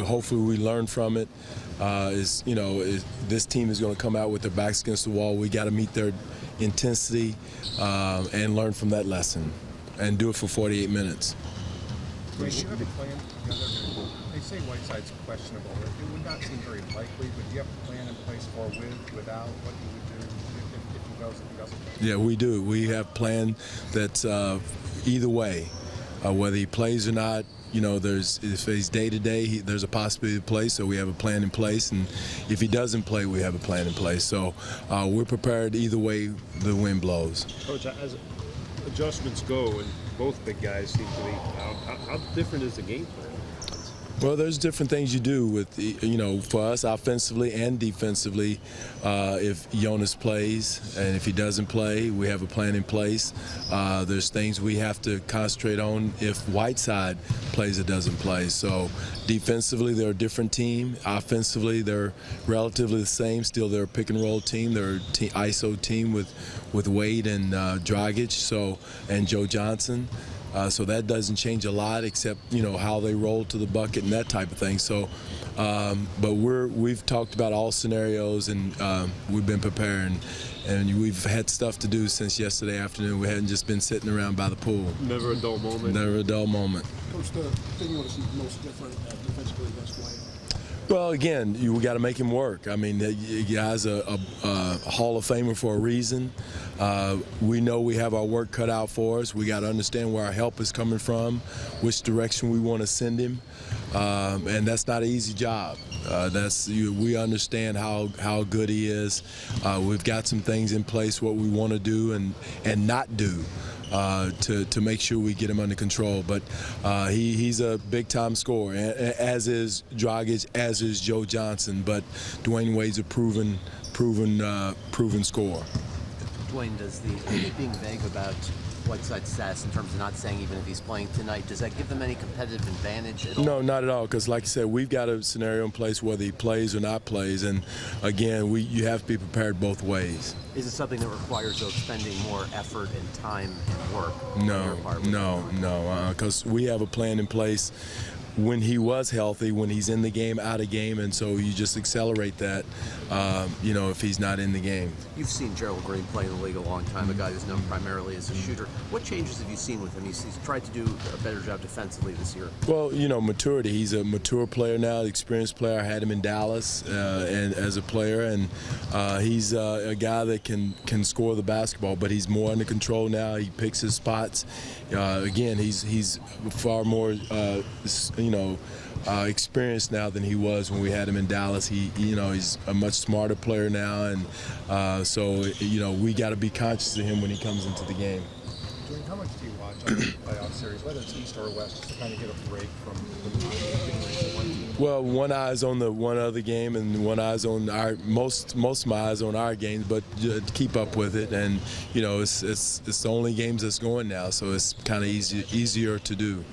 hopefully we learn from it. This team is going to come out with their backs against the wall. We got to meet their intensity and learn from that lesson, and do it for 48 minutes. Dwane, do you have a plan together? They say Whiteside's questionable. It would not seem very likely, but do you have a plan in place for without what you would do if he goes, if he doesn't play? Yeah, we do. We have planned that either way, whether he plays or not. If he's day-to-day, there's a possibility to play, so we have a plan in place. And if he doesn't play, we have a plan in place. So we're prepared either way the wind blows. Coach, as adjustments go, and both big guys seem to be out, how different is the game plan? Well, there's different things you do with, for us offensively and defensively. If Jonas plays and if he doesn't play, we have a plan in place. There's things we have to concentrate on if Whiteside plays or doesn't play. So defensively, they're a different team. Offensively, they're relatively the same. Still, they're a pick and roll team. They're a ISO team with Wade and Dragic, and Joe Johnson. So that doesn't change a lot, except how they roll to the bucket and that type of thing. So, but we've talked about all scenarios, and we've been preparing, and we've had stuff to do since yesterday afternoon. We hadn't just been sitting around by the pool. Never a dull moment. Never a dull moment. Coach, the thing you want to see most different defensively against White? Well, again, we got to make him work. I mean, the guy's a Hall of Famer for a reason. We know we have our work cut out for us. We got to understand where our help is coming from, which direction we want to send him, and that's not an easy job. We understand how good he is. We've got some things in place what we want to do and not do. To make sure we get him under control, but he's a big-time scorer, as is Dragic, as is Joe Johnson. But Dwane Wade's a proven scorer. Dwane, does the being vague about Whiteside's stats in terms of not saying even if he's playing tonight, does that give them any competitive advantage at all? No, not at all, because like I said, we've got a scenario in place whether he plays or not plays, and again, you have to be prepared both ways. Is it something that requires though spending more effort and time and work? No, because we have a plan in place when he was healthy, when he's in the game, out of game, and so you just accelerate that, if he's not in the game. You've seen Gerald Green play in the league a long time, a guy who's known primarily as a shooter. What changes have you seen with him? He's tried to do a better job defensively this year. Well, maturity. He's a mature player now, experienced player. I had him in Dallas and as a player, and he's a guy that can score the basketball, but he's more under control now. He picks his spots. Again, he's far more experienced now than he was when we had him in Dallas. He's a much smarter player now, and so we got to be conscious of him when he comes into the game. Dwane, how much do you watch on the playoff series, whether it's East or West, just to kind of get a break from one team? Well, one eye's on the one other game, and one eye's on our most of my eyes on our games, but to keep up with it, and it's the only games that's going now, so it's kind of easier to do.